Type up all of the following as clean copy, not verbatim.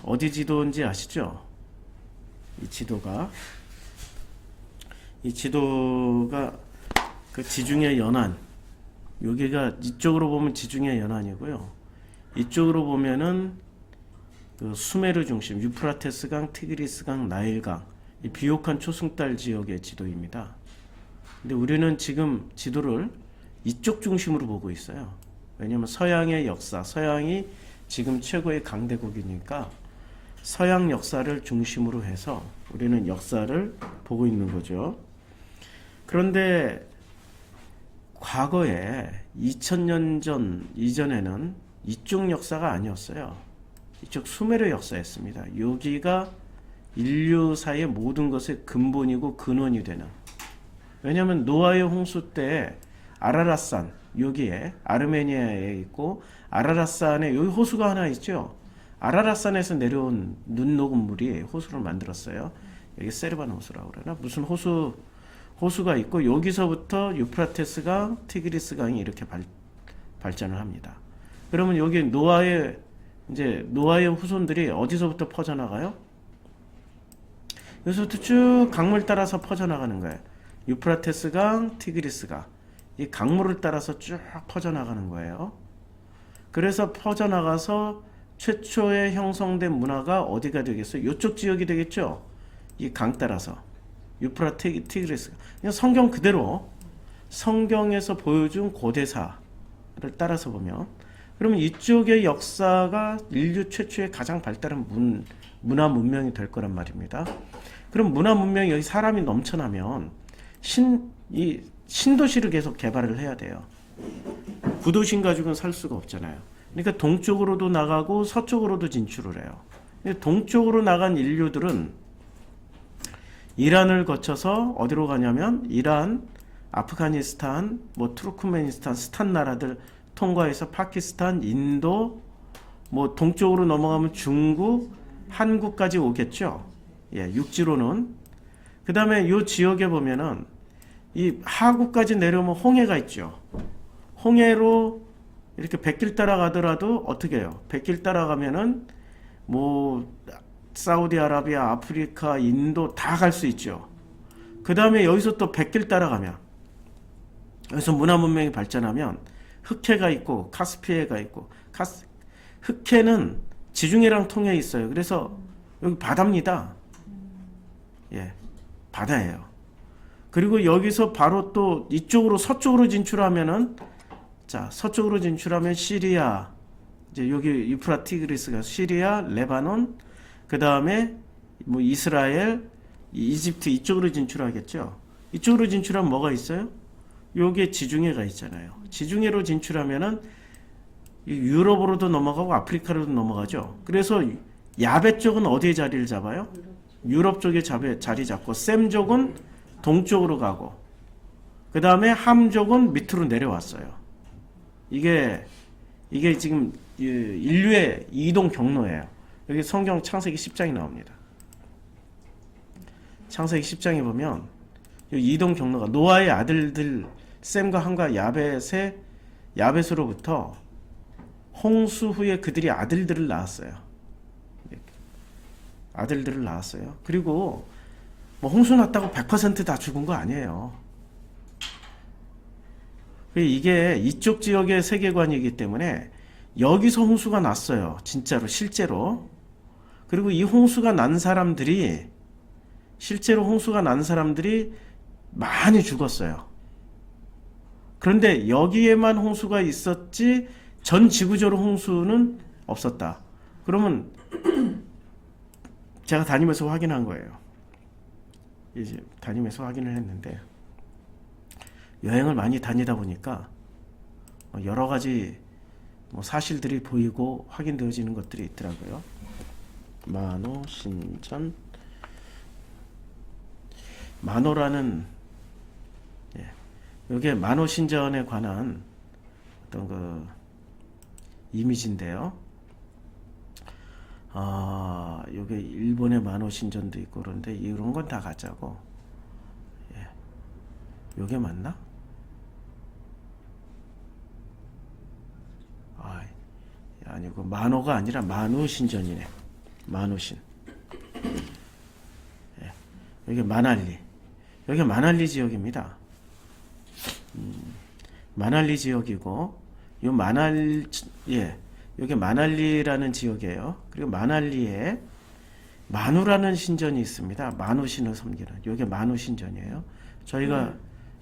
어디 지도인지 아시죠? 이 지도가 그 지중해 연안, 여기가 이쪽으로 보면 지중해 연안이고요. 이쪽으로 보면은 그 수메르 중심, 유프라테스강, 티그리스강, 나일강, 이 비옥한 초승달 지역의 지도입니다. 근데 우리는 지금 지도를 이쪽 중심으로 보고 있어요. 왜냐하면 서양의 역사, 서양이 지금 최고의 강대국이니까 서양 역사를 중심으로 해서 우리는 역사를 보고 있는 거죠. 그런데 과거에 2000년 전 이전에는 이쪽 역사가 아니었어요. 이쪽 수메르 역사였습니다. 여기가 인류사의 모든 것의 근본이고 근원이 되는. 왜냐하면 노아의 홍수 때 아라랏산, 여기에 아르메니아에 있고 아라랏산에 여기 호수가 하나 있죠. 아라랏산에서 내려온 눈 녹은 물이 호수를 만들었어요. 여기 세르반 호수라고 그러나 무슨 호수가 있고 여기서부터 유프라테스강, 티그리스강이 이렇게 발전을 합니다. 그러면 여기 노아의 후손들이 어디서부터 퍼져나가요? 여기서부터 쭉 강물 따라서 퍼져나가는 거예요. 유프라테스강, 티그리스강, 이 강물을 따라서 쭉 퍼져나가는 거예요. 그래서 퍼져나가서 최초에 형성된 문화가 어디가 되겠어요? 이쪽 지역이 되겠죠? 이 강 따라서 유프라테스, 티그리스. 그냥 성경 그대로 성경에서 보여준 고대사를 따라서 보면, 그러면 이쪽의 역사가 인류 최초의 가장 발달한 문화 문명이 될 거란 말입니다. 그럼 문화 문명이 여기 사람이 넘쳐나면 이 신도시를 계속 개발을 해야 돼요. 구도심 가지고는 살 수가 없잖아요. 그러니까 동쪽으로도 나가고 서쪽으로도 진출을 해요. 동쪽으로 나간 인류들은 이란을 거쳐서 어디로 가냐면 이란, 아프가니스탄, 투르크메니스탄, 스탄 나라들 통과해서 파키스탄, 인도, 동쪽으로 넘어가면 중국, 한국까지 오겠죠. 예, 육지로는. 그 다음에 이 지역에 보면은 이 하구까지 내려오면 홍해가 있죠. 홍해로 이렇게 백길 따라가더라도 어떻게 해요? 백길 따라가면은 사우디아라비아, 아프리카, 인도 다 갈 수 있죠. 그 다음에 여기서 또 백길 따라가면, 여기서 문화 문명이 발전하면 흑해가 있고 카스피해가 있고, 흑해는 지중해랑 통해 있어요. 그래서 여기 바다입니다. 예, 바다예요. 그리고 여기서 바로 또 이쪽으로 서쪽으로 진출하면은, 서쪽으로 진출하면 시리아, 이제 여기 유프라티그리스가 시리아, 레바논, 그 다음에 이스라엘, 이집트 이쪽으로 진출하겠죠. 이쪽으로 진출하면 뭐가 있어요? 여기에 지중해가 있잖아요. 지중해로 진출하면은 유럽으로도 넘어가고 아프리카로도 넘어가죠. 그래서 야베 쪽은 어디에 자리를 잡아요? 유럽 쪽에 자리 잡고, 셈족은 동쪽으로 가고, 그 다음에 함족은 밑으로 내려왔어요. 이게 지금 인류의 이동 경로예요. 여기 성경 창세기 10장이 나옵니다. 창세기 10장에 보면 이동 경로가 노아의 아들들 셈과 함과 야벳으로부터 홍수 후에 그들이 아들들을 낳았어요. 그리고 홍수 났다고 100% 다 죽은 거 아니에요. 이게 이쪽 지역의 세계관이기 때문에 여기서 홍수가 났어요. 진짜로, 실제로. 그리고 이 홍수가 난 사람들이, 실제로 홍수가 난 사람들이 많이 죽었어요. 그런데 여기에만 홍수가 있었지 전 지구적으로 홍수는 없었다. 그러면 제가 다니면서 확인한 거예요. 이제 다니면서 확인을 했는데, 여행을 많이 다니다 보니까 여러 가지 사실들이 보이고 확인되어지는 것들이 있더라고요. 만호신전, 만호라는, 이게 만호신전에 관한 어떤 이미지인데요. 이게 일본의 만호신전도 있고 그런데 이런 건 다 가짜고, 이게 맞나? 아니고 만호가 아니라 만우신전이네. 마누신. 예. 여기 마날리. 여기 마날리 지역입니다. 마날리 지역이고, 여기 마날리라는 지역이에요. 그리고 마날리에 마누라는 신전이 있습니다. 마누신을 섬기는. 여기 마누 신전이에요. 저희가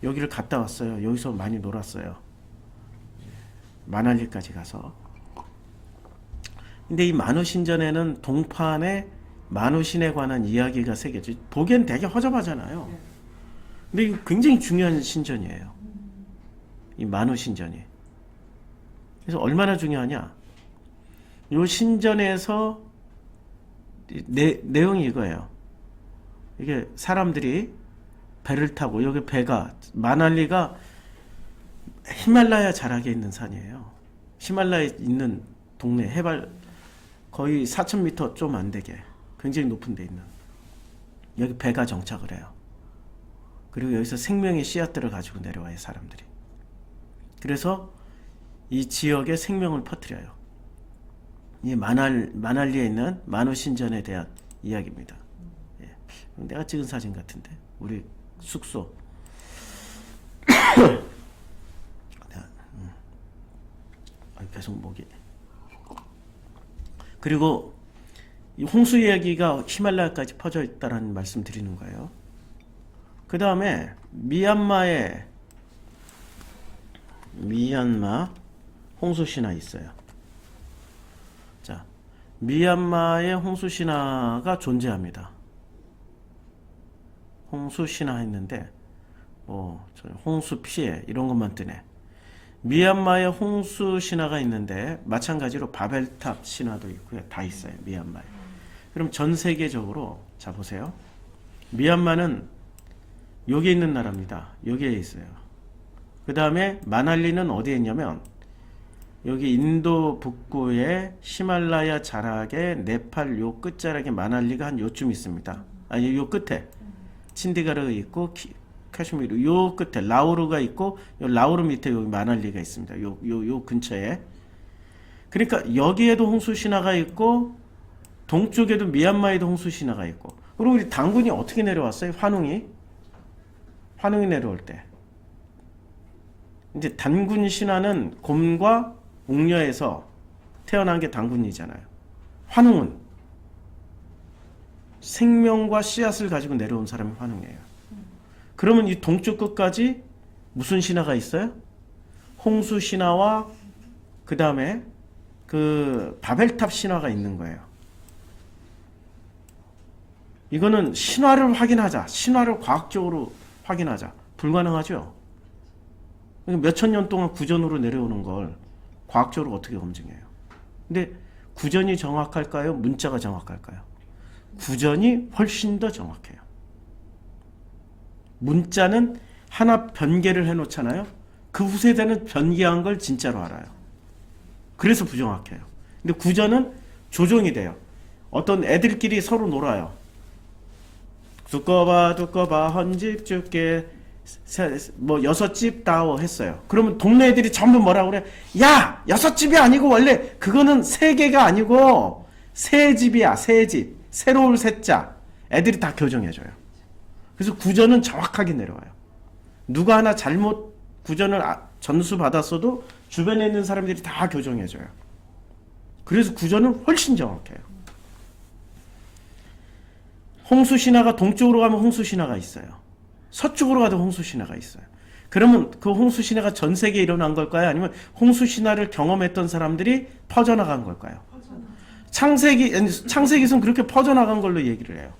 여기를 갔다 왔어요. 여기서 많이 놀았어요. 마날리까지 가서. 근데 이 마누 신전에는 동판에 마누신에 관한 이야기가 새겨져. 보기엔 되게 허접하잖아요. 근데 이거 굉장히 중요한 신전이에요. 이 마누 신전이. 그래서 얼마나 중요하냐? 이 신전에서 내용이 이거예요. 이게 사람들이 배를 타고, 여기 배가, 마날리가 히말라야 자락에 있는 산이에요. 히말라야에 있는 동네, 해발 거의 4,000m 좀 안 되게 굉장히 높은 데 있는, 여기 배가 정착을 해요. 그리고 여기서 생명의 씨앗들을 가지고 내려와요, 사람들이. 그래서 이 지역에 생명을 퍼뜨려요. 이 마날리에 있는 마누 신전에 대한 이야기입니다. 예. 내가 찍은 사진 같은데, 우리 숙소. 계속 목이. 그리고 이 홍수 이야기가 히말라야까지 퍼져 있다는 말씀 드리는 거예요. 그 다음에 미얀마 홍수 신화 있어요. 자, 미얀마의 홍수 신화가 존재합니다. 홍수 신화 했는데 홍수 피해 이런 것만 뜨네. 미얀마의 홍수 신화가 있는데 마찬가지로 바벨탑 신화도 있고요. 다 있어요. 미얀마에. 그럼 전 세계적으로 자 보세요. 미얀마는 여기 있는 나라입니다. 여기에 있어요. 그 다음에 마날리는 어디에 있냐면 여기 인도 북부의 히말라야 자락의 네팔 요 끝자락에 마날리가 한 요쯤 있습니다. 아니 요 끝에 친디가르가 있고 카슈미르 요 끝에 라우르가 있고 요 라우르 밑에 여기 마날리가 있습니다. 요 근처에. 그러니까 여기에도 홍수 신화가 있고 동쪽에도 미얀마에도 홍수 신화가 있고. 그리고 우리 단군이 어떻게 내려왔어요? 환웅이 내려올 때. 이제 단군 신화는 곰과 옥녀에서 태어난 게 단군이잖아요. 환웅은 생명과 씨앗을 가지고 내려온 사람이 환웅이에요. 그러면 이 동쪽 끝까지 무슨 신화가 있어요? 홍수 신화와 그 다음에 그 바벨탑 신화가 있는 거예요. 이거는 신화를 확인하자. 신화를 과학적으로 확인하자. 불가능하죠? 몇천 년 동안 구전으로 내려오는 걸 과학적으로 어떻게 검증해요? 근데 구전이 정확할까요? 문자가 정확할까요? 구전이 훨씬 더 정확해요. 문자는 하나 변개를 해놓잖아요. 그 후세대는 변개한 걸 진짜로 알아요. 그래서 부정확해요. 근데 구전은 조종이 돼요. 어떤 애들끼리 서로 놀아요. 두꺼봐 헌집 줄게 뭐 6집 다오 했어요. 그러면 동네 애들이 전부 뭐라 그래? 야 6집이 아니고 원래 그거는 3개가 아니고 새집이야. 새집. 새로울 새자. 애들이 다 교정해줘요. 그래서 구전은 정확하게 내려와요. 누가 하나 잘못 구전을 전수 받았어도 주변에 있는 사람들이 다 교정해줘요. 그래서 구전은 훨씬 정확해요. 홍수 신화가 동쪽으로 가면 홍수 신화가 있어요. 서쪽으로 가도 홍수 신화가 있어요. 그러면 그 홍수 신화가 전 세계에 일어난 걸까요? 아니면 홍수 신화를 경험했던 사람들이 퍼져나간 걸까요? 창세기에서는 그렇게 퍼져나간 걸로 얘기를 해요.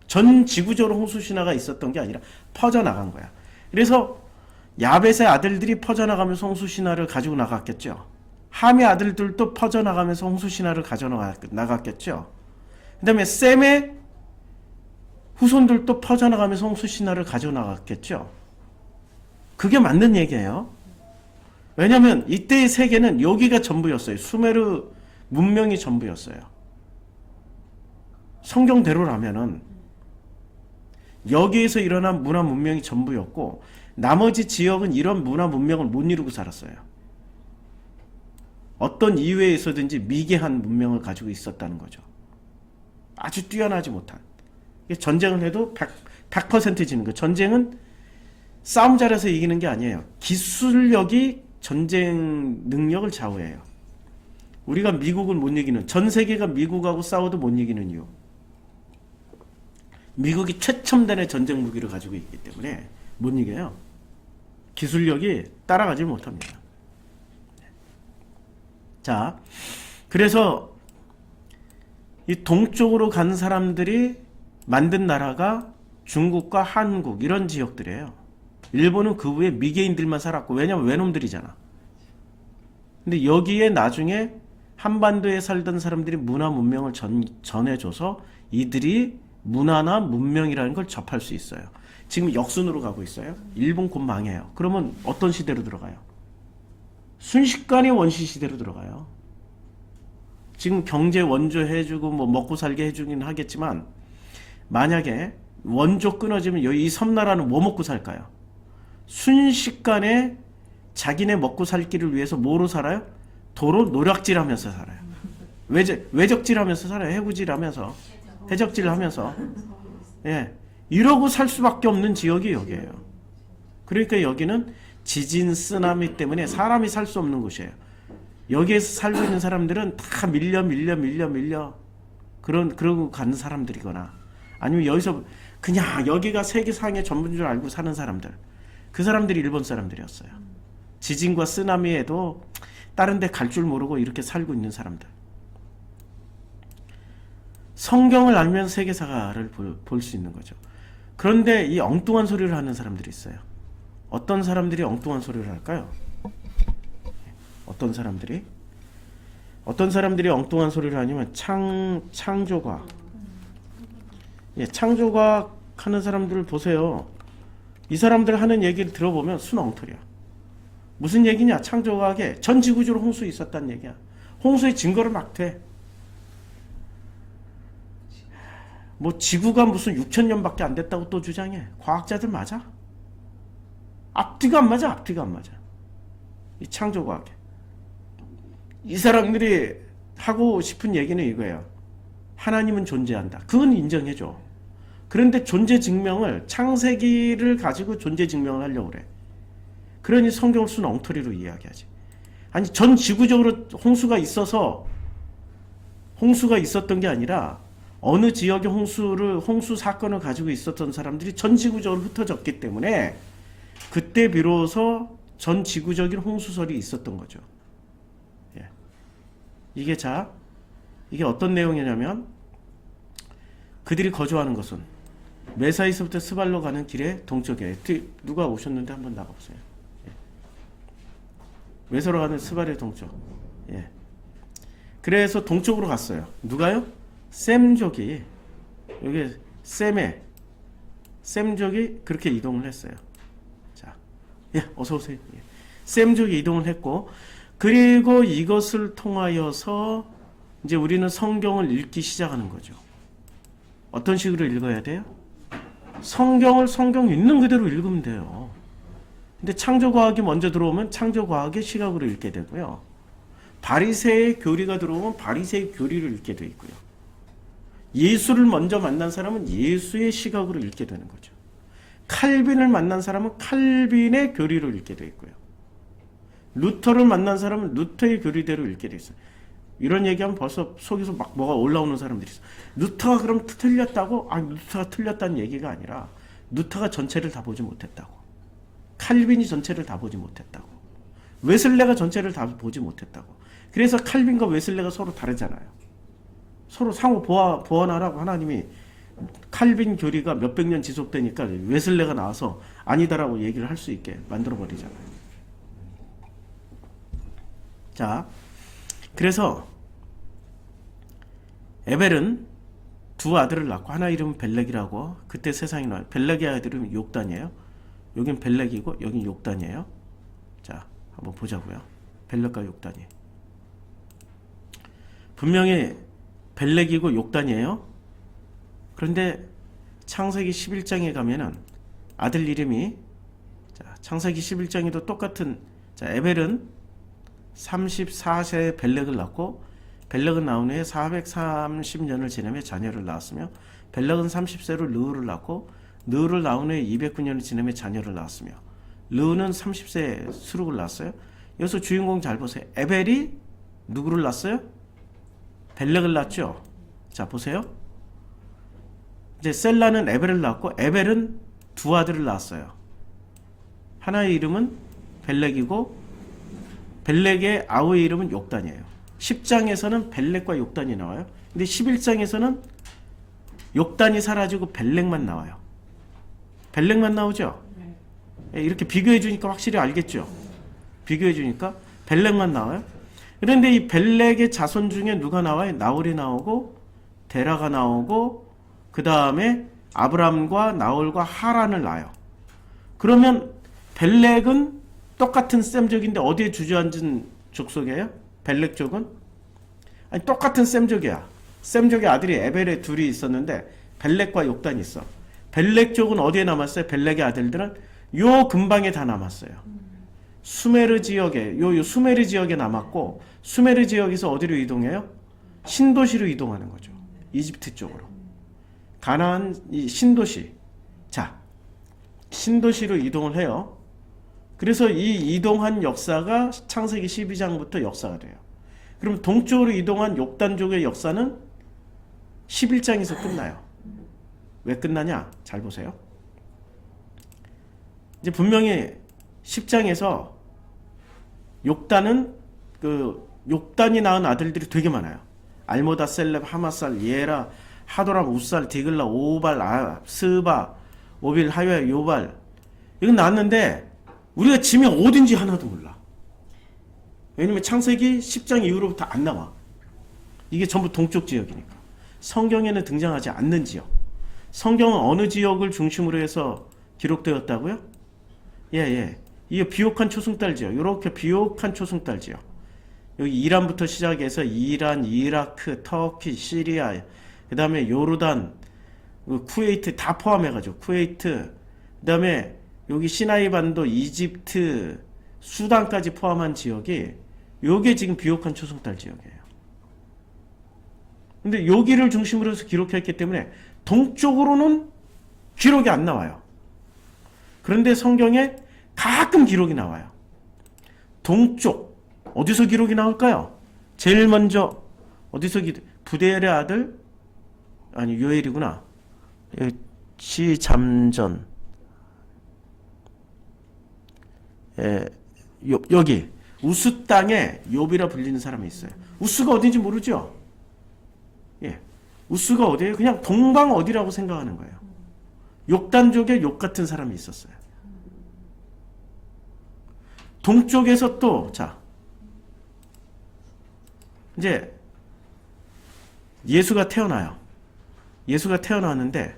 전 지구적으로 홍수 신화가 있었던 게 아니라 퍼져나간 거야. 그래서 야벳의 아들들이 퍼져나가면서 홍수 신화를 가지고 나갔겠죠. 함의 아들들도 퍼져나가면서 홍수 신화를 가져나갔겠죠. 그 다음에 셈의 후손들도 퍼져나가면서 홍수 신화를 가져나갔겠죠. 그게 맞는 얘기예요. 왜냐하면 이때의 세계는 여기가 전부였어요. 수메르 문명이 전부였어요. 성경대로라면은 여기에서 일어난 문화 문명이 전부였고 나머지 지역은 이런 문화 문명을 못 이루고 살았어요. 어떤 이유에 있어든지 미개한 문명을 가지고 있었다는 거죠. 아주 뛰어나지 못한. 전쟁을 해도 100% 지는 거. 전쟁은 싸움 잘해서 이기는 게 아니에요. 기술력이 전쟁 능력을 좌우해요. 우리가 미국을 못 이기는, 전 세계가 미국하고 싸워도 못 이기는 이유. 미국이 최첨단의 전쟁 무기를 가지고 있기 때문에 못 이겨요. 기술력이 따라가지 못합니다. 자, 그래서 이 동쪽으로 간 사람들이 만든 나라가 중국과 한국 이런 지역들이에요. 일본은 그 후에 미개인들만 살았고, 왜냐면 외놈들이잖아. 근데 여기에 나중에 한반도에 살던 사람들이 문화 문명을 전해줘서 이들이 문화나 문명이라는 걸 접할 수 있어요. 지금 역순으로 가고 있어요. 일본 곧 망해요. 그러면 어떤 시대로 들어가요? 순식간에 원시 시대로 들어가요. 지금 경제 원조 해주고 뭐 먹고 살게 해주긴 하겠지만, 만약에 원조 끊어지면 이 섬나라는 뭐 먹고 살까요? 순식간에 자기네 먹고 살 길을 위해서 뭐로 살아요? 도로 노략질하면서 살아요. 외적질하면서 살아요. 해구질하면서, 해적질하면서. 예, 이러고 살 수밖에 없는 지역이 여기예요. 그러니까 여기는 지진, 쓰나미 때문에 사람이 살 수 없는 곳이에요. 여기에서 살고 있는 사람들은 다 밀려 그러고 가는 사람들이거나, 아니면 여기서 그냥 여기가 세계상의 전부인 줄 알고 사는 사람들, 그 사람들이 일본 사람들이었어요. 지진과 쓰나미에도 다른 데 갈 줄 모르고 이렇게 살고 있는 사람들. 성경을 알면 세계사를 볼 수 있는 거죠. 그런데 이 엉뚱한 소리를 하는 사람들이 있어요. 어떤 사람들이 엉뚱한 소리를 할까요? 어떤 사람들이 엉뚱한 소리를 하냐면 창조과학. 예, 창조과학 하는 사람들을 보세요. 이 사람들 하는 얘기를 들어보면 순 엉터리야. 무슨 얘기냐? 창조과학에 전 지구적으로 홍수 있었다는 얘기야. 홍수의 증거를 막 대. 뭐 지구가 무슨 6,000년밖에 안 됐다고 또 주장해. 과학자들 맞아? 앞뒤가 안 맞아. 이 창조과학에. 이 사람들이 하고 싶은 얘기는 이거예요. 하나님은 존재한다. 그건 인정해줘. 그런데 존재 증명을, 창세기를 가지고 존재 증명을 하려고 그래. 그러니 성경을 순 엉터리로 이야기하지. 아니, 전 지구적으로 홍수가 있었던 게 아니라 어느 지역의 홍수 사건을 가지고 있었던 사람들이 전 지구적으로 흩어졌기 때문에 그때 비로소 전 지구적인 홍수설이 있었던 거죠. 예. 이게 어떤 내용이냐면, 그들이 거주하는 것은 메사에서부터 스발로 가는 길의 동쪽에, 누가 오셨는데 한번 나가보세요. 예. 메사로 가는 스발의 동쪽. 예. 그래서 동쪽으로 갔어요. 누가요? 셈족이, 여기 셈족이 그렇게 이동을 했어요. 자, 예, 어서 오세요. 예. 셈족이 이동을 했고, 그리고 이것을 통하여서 이제 우리는 성경을 읽기 시작하는 거죠. 어떤 식으로 읽어야 돼요? 성경 있는 그대로 읽으면 돼요. 근데 창조과학이 먼저 들어오면 창조과학의 시각으로 읽게 되고요. 바리새의 교리가 들어오면 바리새의 교리를 읽게 돼 있고요. 예수를 먼저 만난 사람은 예수의 시각으로 읽게 되는 거죠. 칼빈을 만난 사람은 칼빈의 교리로 읽게 돼 있고요. 루터를 만난 사람은 루터의 교리대로 읽게 돼 있어요. 이런 얘기하면 벌써 속에서 막 뭐가 올라오는 사람들이 있어. 루터가 그럼 틀렸다고? 아니, 루터가 틀렸다는 얘기가 아니라 루터가 전체를 다 보지 못했다고. 칼빈이 전체를 다 보지 못했다고. 웨슬레가 전체를 다 보지 못했다고. 그래서 칼빈과 웨슬레가 서로 다르잖아요. 서로 상호 보완하라고 하나님이 칼빈 교리가 몇백 년 지속되니까 웨슬레가 나와서 아니다라고 얘기를 할 수 있게 만들어버리잖아요. 자, 그래서 에벨은 두 아들을 낳고, 하나 이름은 벨렉이라고, 그때 세상에 나와요. 벨렉의 아들은 욕단이에요. 여긴 벨렉이고 여긴 욕단이에요. 자, 한번 보자고요. 벨렉과 욕단이 분명히 벨렉이고 욕단이에요. 그런데 창세기 11장에 가면은 아들 이름이, 자, 창세기 11장에도 똑같은, 자, 에벨은 34세에 벨렉을 낳고 벨렉은 나온 후에 430년을 지나며 자녀를 낳았으며 벨렉은 30세로 르우를 낳고 르우를 낳은 후에 209년을 지나며 자녀를 낳았으며 르우는 30세에 수룩을 낳았어요. 여기서 주인공 잘 보세요. 에벨이 누구를 낳았어요? 벨렉을 낳았죠. 자 보세요. 이제 셀라는 에벨을 낳았고 에벨은 두 아들을 낳았어요. 하나의 이름은 벨렉이고 벨렉의 아우의 이름은 욕단이에요. 10장에서는 벨렉과 욕단이 나와요. 근데 11장에서는 욕단이 사라지고 벨렉만 나와요. 벨렉만 나오죠. 이렇게 비교해 주니까 확실히 알겠죠. 비교해 주니까 벨렉만 나와요. 그런데 이 벨렉의 자손 중에 누가 나와요? 나홀이 나오고 데라가 나오고 그 다음에 아브람과 나홀과 하란을 낳아요. 그러면 벨렉은 똑같은 셈족인데 어디에 주저앉은 족속이에요? 벨렉 족은? 아니 똑같은 셈족이야. 셈족의 아들이 에벨의 둘이 있었는데 벨렉과 욕단이 있어. 벨렉 족은 어디에 남았어요? 벨렉의 아들들은 요 근방에 다 남았어요. 수메르 지역에 요 수메르 지역에 남았고 수메르 지역에서 어디로 이동해요? 신도시로 이동하는 거죠. 이집트 쪽으로. 가나안 이 신도시. 자, 신도시로 이동을 해요. 그래서 이 이동한 역사가 창세기 12장부터 역사가 돼요. 그럼 동쪽으로 이동한 욕단족의 역사는 11장에서 끝나요. 왜 끝나냐? 잘 보세요. 이제 분명히 10장에서 욕단은 욕단이 낳은 아들들이 되게 많아요. 알모다, 셀렙, 하마살, 예라, 하도람, 우살, 디글라, 오발, 스바, 오빌, 하웨, 요발. 이건 낳았는데 우리가 지명 어딘지 하나도 몰라. 왜냐면 창세기 10장 이후로부터 안 나와. 이게 전부 동쪽 지역이니까. 성경에는 등장하지 않는 지역. 성경은 어느 지역을 중심으로 해서 기록되었다고요? 예. 이게 비옥한 초승달 지역. 이렇게 비옥한 초승달 지역. 여기 이란부터 시작해서 이란, 이라크, 터키, 시리아, 그 다음에 요르단, 쿠웨이트 다 포함해가지고 쿠웨이트, 그 다음에 여기 시나이 반도, 이집트, 수단까지 포함한 지역이 요게 지금 비옥한 초승달 지역이에요. 근데 여기를 중심으로 해서 기록했기 때문에 동쪽으로는 기록이 안 나와요. 그런데 성경에 가끔 기록이 나와요. 동쪽 어디서 기록이 나올까요? 제일 먼저 어디서 부데엘의 아들 아니 요엘이구나. 시잠전 여기 우스 땅에 욥이라 불리는 사람이 있어요. 우스가 어딘지 모르죠? 예, 우스가 어디예요? 그냥 동방 어디라고 생각하는 거예요. 욕단족에 욕 같은 사람이 있었어요. 동쪽에서 또 자 이제 예수가 태어나요. 예수가 태어나는데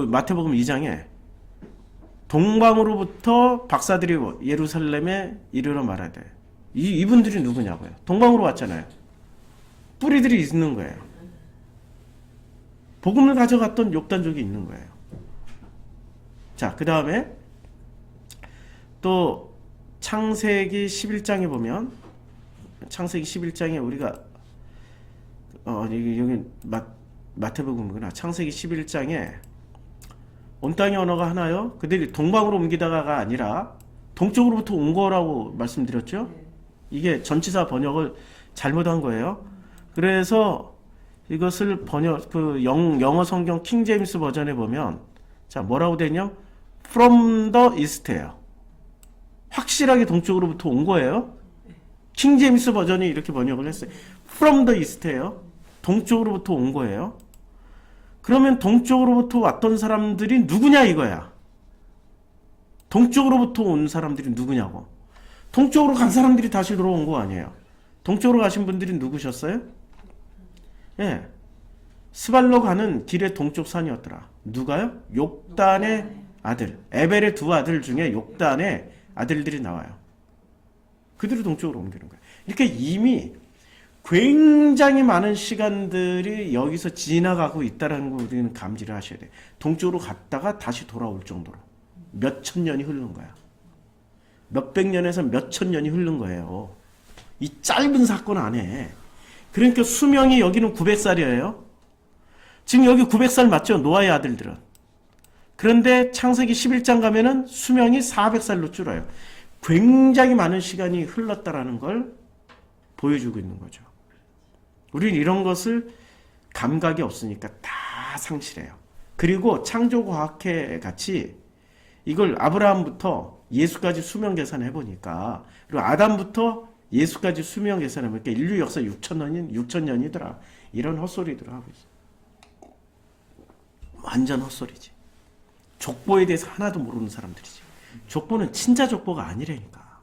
마태복음 2장에 동방으로부터 박사들이 예루살렘에 이르러 말하되 이분들이 누구냐고요. 동방으로 왔잖아요. 뿌리들이 있는 거예요. 복음을 가져갔던 욕단족이 있는 거예요. 자, 그 다음에 또 창세기 11장에 보면 창세기 11장에 우리가 여기 마태복음이구나. 창세기 11장에 온 땅의 언어가 하나요? 그들이 동방으로 옮기다가가 아니라 동쪽으로부터 온 거라고 말씀드렸죠? 이게 전치사 번역을 잘못한 거예요. 그래서 이것을 영어 성경 킹 제임스 버전에 보면 자 뭐라고 되냐? From the East예요. 확실하게 동쪽으로부터 온 거예요. 킹 제임스 버전이 이렇게 번역을 했어요. From the East예요. 동쪽으로부터 온 거예요. 그러면 동쪽으로부터 왔던 사람들이 누구냐 이거야. 동쪽으로부터 온 사람들이 누구냐고. 동쪽으로 간 사람들이 다시 돌아온 거 아니에요. 동쪽으로 가신 분들이 누구셨어요? 예, 스발로 가는 길의 동쪽 산이었더라. 누가요? 욕단의 아들, 에벨의 두 아들 중에 욕단의 아들들이 나와요. 그들을 동쪽으로 옮기는 거예요. 이렇게 이미 굉장히 많은 시간들이 여기서 지나가고 있다는 걸 우리는 감지를 하셔야 돼요. 동쪽으로 갔다가 다시 돌아올 정도로 몇 천 년이 흐르는 거야. 몇백 년에서 몇천 년이 흐른 거예요. 이 짧은 사건 안에. 그러니까 수명이 여기는 900살이에요. 지금 여기 900살 맞죠? 노아의 아들들은. 그런데 창세기 11장 가면은 수명이 400살로 줄어요. 굉장히 많은 시간이 흘렀다라는 걸 보여주고 있는 거죠. 우리는 이런 것을 감각이 없으니까 다 상실해요. 그리고 창조과학회 같이 이걸 아브라함부터 예수까지 수명 계산해 보니까, 그리고 아담부터 예수까지 수명 계산해 보니까 인류 역사 6천년이더라. 이런 헛소리들을 하고 있어. 완전 헛소리지. 족보에 대해서 하나도 모르는 사람들이지. 족보는 친자 족보가 아니라니까.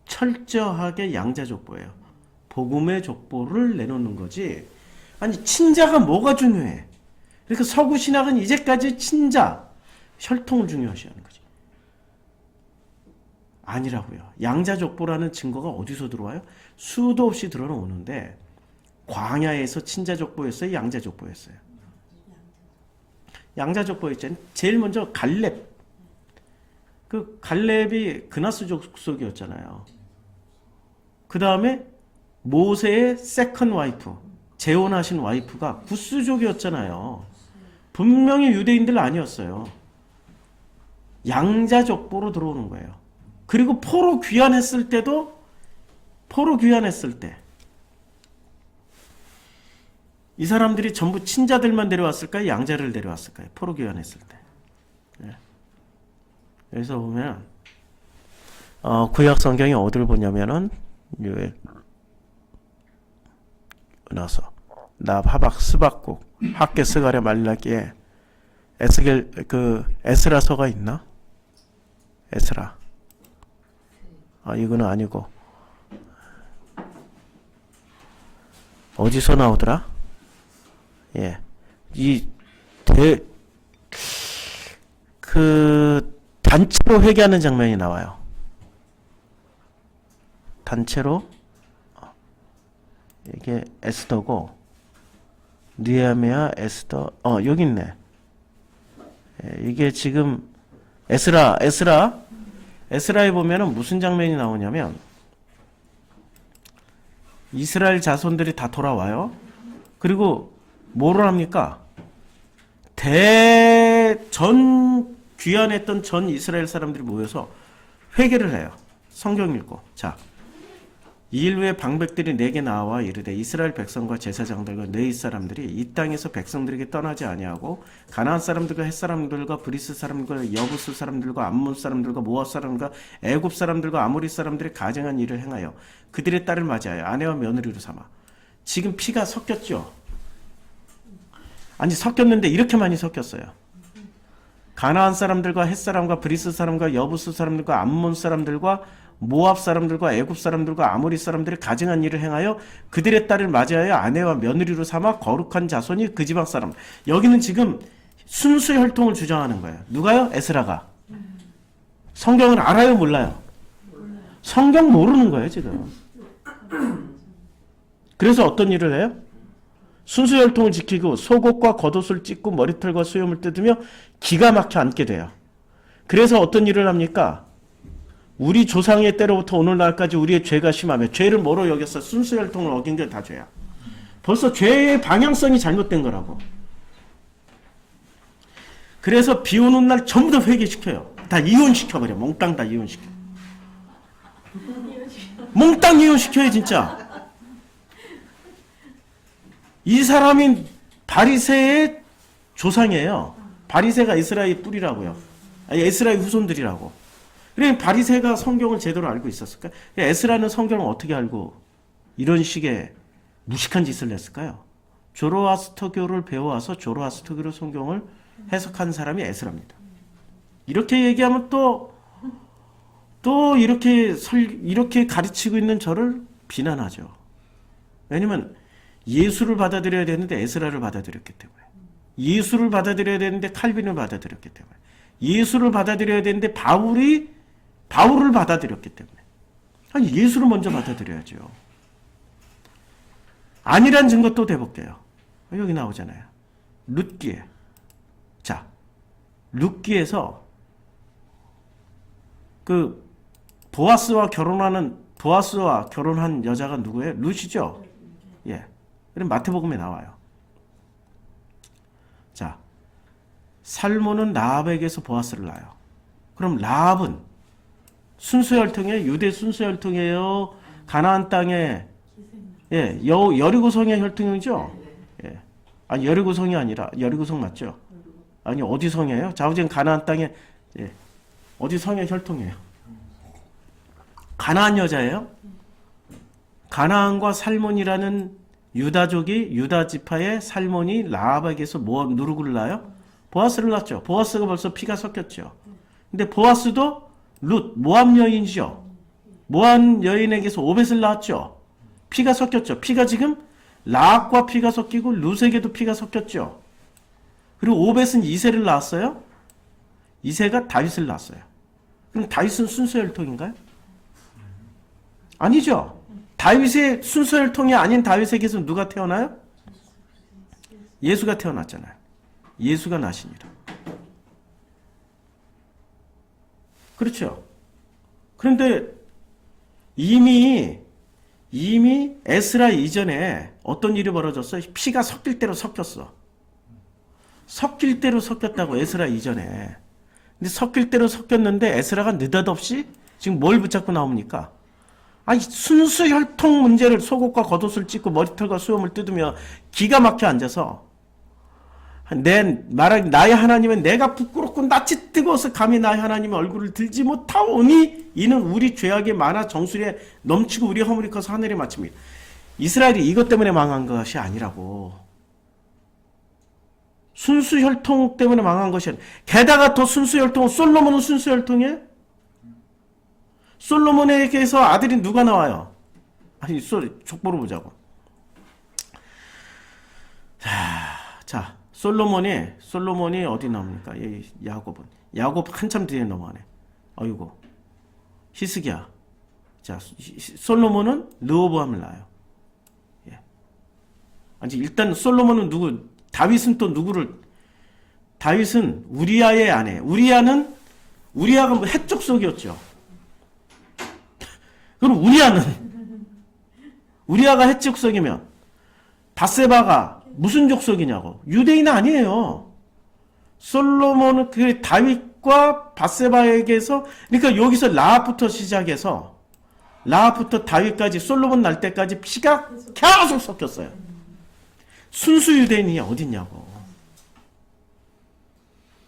철저하게 양자 족보예요. 복음의 족보를 내놓는 거지. 아니 친자가 뭐가 중요해? 그러니까 서구 신학은 이제까지 친자, 혈통을 중요시하는 거지. 아니라고요. 양자 족보라는 증거가 어디서 들어와요? 수도 없이 들어오는데 광야에서 친자 족보였어요, 양자 족보였어요? 양자 족보였잖아요. 제일 먼저 갈렙. 그 갈렙이 그나스 족속이었잖아요. 그 다음에 모세의 세컨 와이프, 재혼하신 와이프가 구스족이었잖아요. 분명히 유대인들 아니었어요. 양자 족보로 들어오는 거예요. 그리고 포로 귀환했을 때도, 이 사람들이 전부 친자들만 데려왔을까요? 양자를 데려왔을까요? 포로 귀환했을 때. 네. 여기서 보면 구약 성경이 어디를 보냐면은 나서 나 하박 스박국 학계 스가랴 말라기에 에스겔 에스라서가 있나? 에스라. 이거는 아니고 어디서 나오더라? 예, 단체로 회개하는 장면이 나와요. 단체로 이게 에스더고 느헤미야 에스더 여기 있네. 예, 이게 지금 에스라에 보면은 무슨 장면이 나오냐면 이스라엘 자손들이 다 돌아와요. 그리고 뭐를 합니까? 귀환했던 전 이스라엘 사람들이 모여서 회개를 해요. 성경 읽고. 자, 이 일 후에 방백들이 내게 나와 이르되 이스라엘 백성과 제사장들과 네 사람들이 이 땅에서 백성들에게 떠나지 아니하고 가나안 사람들과 헷 사람들과 브리스 사람들과 여부스 사람들과 암몬 사람들과 모압 사람들과 애굽 사람들과 아모리 사람들이 가증한 일을 행하여 그들의 딸을 맞이하여 아내와 며느리로 삼아. 지금 피가 섞였죠. 아니 섞였는데 이렇게 많이 섞였어요. 가나안 사람들과 헷 사람과 브리스 사람과 여부스 사람들과 암몬 사람들과 모압 사람들과 애굽 사람들과 아모리 사람들이 가증한 일을 행하여 그들의 딸을 맞이하여 아내와 며느리로 삼아 거룩한 자손이 그 지방 사람. 여기는 지금 순수 혈통을 주장하는 거예요. 누가요? 에스라가. 성경을 알아요? 몰라요? 성경 모르는 거예요 지금. 그래서 어떤 일을 해요? 순수 혈통을 지키고 속옷과 겉옷을 찢고 머리털과 수염을 뜯으며 기가 막혀 앉게 돼요. 그래서 어떤 일을 합니까? 우리 조상의 때로부터 오늘날까지 우리의 죄가 심하며 죄를 뭐로 여겼어? 순수 혈통을 어긴 게 다 죄야. 벌써 죄의 방향성이 잘못된 거라고. 그래서 비 오는 날 전부 다 회개시켜요. 다 이혼시켜버려. 몽땅 다 이혼시켜. 몽땅 이혼시켜요 진짜. 이 사람이 바리새의 조상이에요. 바리새가 에스라의 뿌리라고요. 아니 에스라의 후손들이라고. 그러니까 바리새가 성경을 제대로 알고 있었을까? 에스라는 성경을 어떻게 알고 이런 식의 무식한 짓을 냈을까요? 조로아스터교를 배워와서 조로아스터교로 성경을 해석한 사람이 에스라입니다. 이렇게 얘기하면 또 이렇게 가르치고 있는 저를 비난하죠. 왜냐면 예수를 받아들여야 되는데 에스라를 받아들였기 때문에, 예수를 받아들여야 되는데 칼빈을 받아들였기 때문에, 예수를 받아들여야 되는데 바울을 받아들였기 때문에. 아니 예수를 먼저 받아들여야죠. 아니란 증거 또 대볼게요. 여기 나오잖아요. 룻기에. 자, 룻기에서 보아스와 결혼한 여자가 누구예요? 룻이죠. 예. 그럼 마태복음에 나와요. 자, 살몬은 라합에게서 보아스를 낳아요. 그럼 라합은 순수혈통이에요? 유대 순수혈통이에요? 가나안 땅에 여리고성의 혈통이죠? 예. 아니 여리고성이 아니라 여리고성 맞죠? 아니 어디 성이에요? 자우지는 가나안 땅에 어디 성의 혈통이에요? 가나안 여자예요? 가나안과 살몬이라는 유다 지파의 살몬이 라합에게서 누구를 낳아요? 보아스를 낳죠. 보아스가 벌써 피가 섞였죠. 근데 보아스도 룻 모압 여인이죠. 모압 여인에게서 오벳을 낳았죠. 피가 섞였죠. 피가 지금 라합과 피가 섞이고 룻에게도 피가 섞였죠. 그리고 오벳은 이새를 낳았어요. 이새가 다윗을 낳았어요. 그럼 다윗은 순수혈통인가요? 아니죠. 다윗의 순수혈통이 아닌 다윗에게서 누가 태어나요? 예수가 태어났잖아요. 예수가 나시니라. 그렇죠. 그런데 이미 에스라 이전에 어떤 일이 벌어졌어요? 피가 섞일 대로 섞였어. 섞일 대로 섞였다고 에스라 이전에. 근데 섞일 대로 섞였는데 에스라가 느닷없이 지금 뭘 붙잡고 나옵니까? 아니 순수 혈통 문제를 속옷과 겉옷을 찢고 머리털과 수염을 뜯으며 기가 막혀 앉아서 나의 하나님은 내가 부끄럽고 낯이 뜨거워서 감히 나의 하나님의 얼굴을 들지 못하오니 이는 우리 죄악이 많아 정수리에 넘치고 우리 허물이 커서 하늘에 맞춥니다. 이스라엘이 이것 때문에 망한 것이 아니라고. 순수혈통 때문에 망한 것이 아니라. 게다가 더 순수혈통은 솔로몬은 순수혈통이에요? 솔로몬에게서 아들이 누가 나와요? 아니 족보를 보자고. 자 솔로몬이 어디 나옵니까? 야곱 한참 뒤에 넘어가네. 어이구 히스기야. 자 솔로몬은 르호보암을 낳아요. 예. 아니 일단 솔로몬은 누구? 다윗은 또 누구를? 다윗은 우리아의 아내. 우리아가 뭐 헷족속이었죠. 그럼 우리아가 헷족속이면 바세바가 무슨 족속이냐고. 유대인 아니에요. 솔로몬은 그 다윗과 바세바에게서, 그러니까 여기서 라합부터 시작해서 라합부터 다윗까지 솔로몬 날 때까지 피가 계속 섞였어요. 순수 유대인이 어딨냐고.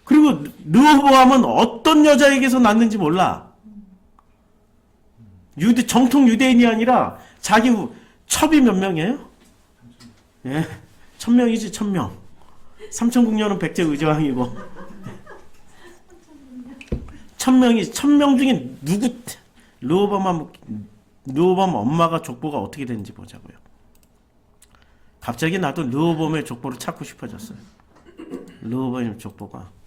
그리고 르호보암은 어떤 여자에게서 낳는지 몰라. 정통 유대인이 아니라 자기 첩이 몇 명이에요? 예. 1000명이지 1000명. 3000국녀는 백제의제왕이고 1000명 중에 르호보암 엄마가 족보가 어떻게 되는지 보자고요. 갑자기 나도 르호보암의 족보를 찾고 싶어졌어요. 르호보암의 족보가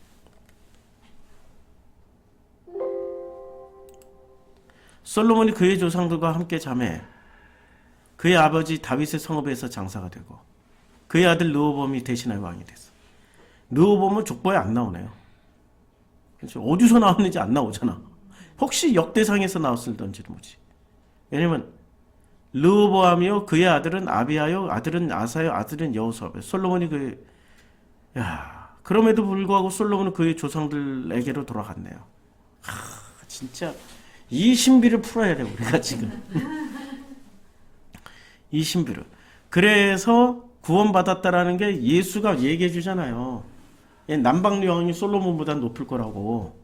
솔로몬이 그의 조상들과 함께 자매 그의 아버지 다윗의 성읍에서 장사가 되고 그의 아들 르호보암이 대신하여 왕이 됐어. 르호보암은 족보에 안 나오네요. 어디서 나왔는지 안 나오잖아. 혹시 역대상에서 나왔을런지도 모르지. 왜냐면 르호보암이요 그의 아들은 아비야요 아들은 아사요 아들은 여호수아요. 솔로몬이 그럼에도 불구하고 솔로몬은 그의 조상들에게로 돌아갔네요. 진짜 이 신비를 풀어야 돼 우리가 지금. 이 신비를. 그래서 구원받았다라는 게 예수가 얘기해 주잖아요. 남방 여왕이 솔로몬보다 높을 거라고.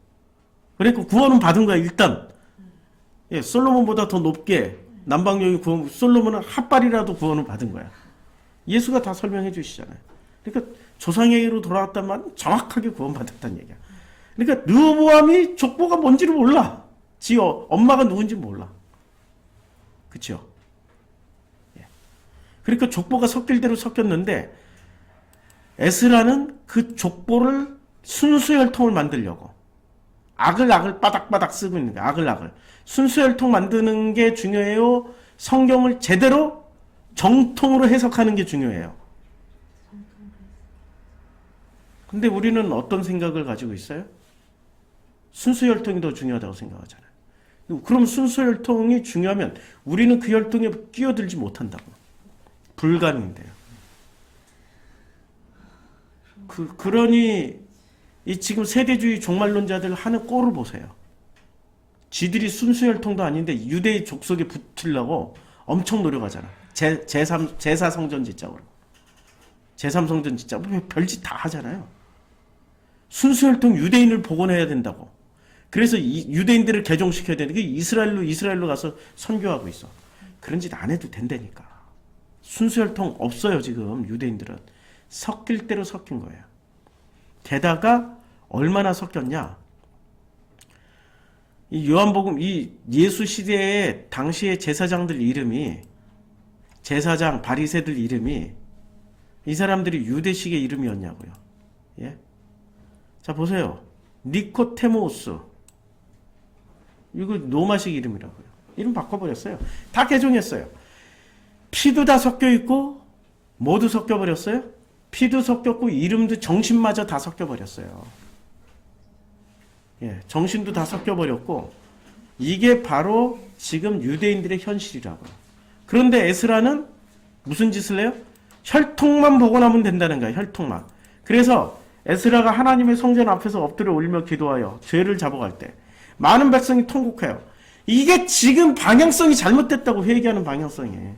그러니까 구원은 받은 거야 일단. 솔로몬보다 더 높게 남방 여왕이 솔로몬은 핫발이라도 구원을 받은 거야. 예수가 다 설명해 주시잖아요. 그러니까 조상에게로 돌아왔단 말은 정확하게 구원받았다는 얘기야. 그러니까 르호보암이 족보가 뭔지를 몰라. 지 엄마가 누군지 몰라. 그쵸? 그러니까 족보가 섞일 대로 섞였는데 에스라는 그 족보를 순수혈통을 만들려고 악을 바닥바닥 쓰고 있는 거야. 악을 순수혈통 만드는 게 중요해요? 성경을 제대로 정통으로 해석하는 게 중요해요. 근데 우리는 어떤 생각을 가지고 있어요? 순수혈통이 더 중요하다고 생각하잖아요. 그럼 순수 혈통이 중요하면 우리는 그 혈통에 끼어들지 못한다고. 불가능인데요. 그러니 이 지금 세대주의 종말론자들 하는 꼴을 보세요. 지들이 순수 혈통도 아닌데 유대 족속에 붙으려고 엄청 노력하잖아. 제4성전 짓자고. 제3성전 짓자고. 별짓 다 하잖아요. 순수 혈통 유대인을 복원해야 된다고. 그래서 유대인들을 개종시켜야 되는데 이스라엘로 가서 선교하고 있어. 그런 짓 안 해도 된다니까. 순수 혈통 없어요 지금 유대인들은. 섞일 대로 섞인 거예요. 게다가 얼마나 섞였냐. 이 요한복음 이 예수 시대에 당시의 제사장들 이름이 제사장 바리새들 이름이 이 사람들이 유대식의 이름이었냐고요. 예? 자 보세요. 니코테모스 이거 로마식 이름이라고요. 이름 바꿔버렸어요. 다 개종했어요. 피도 다 섞여 있고 모두 섞여 버렸어요. 피도 섞였고 이름도 정신마저 다 섞여 버렸어요. 예, 정신도 다 섞여 버렸고 이게 바로 지금 유대인들의 현실이라고요. 그런데 에스라는 무슨 짓을 해요? 혈통만 복원하면 된다는 거야. 혈통만. 그래서 에스라가 하나님의 성전 앞에서 엎드려 울며 기도하여 죄를 잡아갈 때 많은 백성이 통곡해요. 이게 지금 방향성이 잘못됐다고 회개하는 방향성이에요.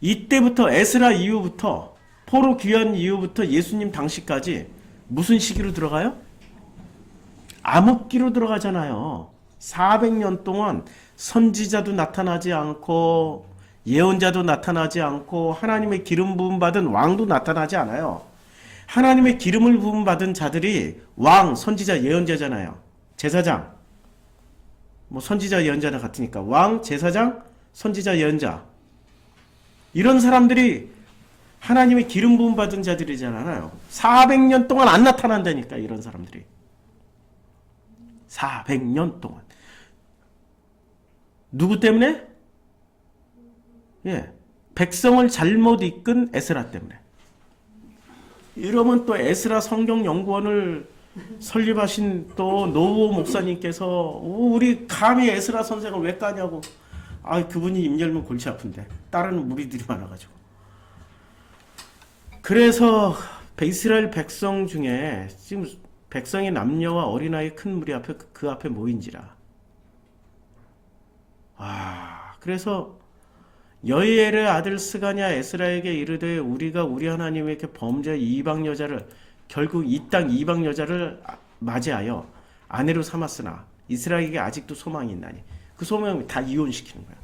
이때부터 에스라 이후부터 포로 귀환 이후부터 예수님 당시까지 무슨 시기로 들어가요? 암흑기로 들어가잖아요. 400년 동안 선지자도 나타나지 않고 예언자도 나타나지 않고 하나님의 기름 부음 받은 왕도 나타나지 않아요. 하나님의 기름을 부음 받은 자들이 왕, 선지자, 예언자잖아요. 제사장. 뭐 선지자, 예언자나 같으니까 왕, 제사장, 선지자, 예언자. 이런 사람들이 하나님의 기름 부음 받은 자들이잖아요. 400년 동안 안 나타난다니까 이런 사람들이. 400년 동안. 누구 때문에? 예, 백성을 잘못 이끈 에스라 때문에. 이러면 또 에스라 성경연구원을 설립하신 또 노우호 목사님께서 우리 감히 에스라 선생을 왜 까냐고. 아, 그분이 입 열면 골치 아픈데 따르는 무리들이 많아가지고. 그래서 이스라엘 백성 중에 지금 백성의 남녀와 어린아이 큰 무리 앞에 그 앞에 모인지라. 그래서 여이엘의 아들 스가냐 에스라에게 이르되 우리가 우리 하나님에게 범죄 이방 여자를 결국 이 땅 이방 여자를 맞이하여 아내로 삼았으나 이스라엘에게 아직도 소망이 있나니 그 소망을 다 이혼시키는 거야.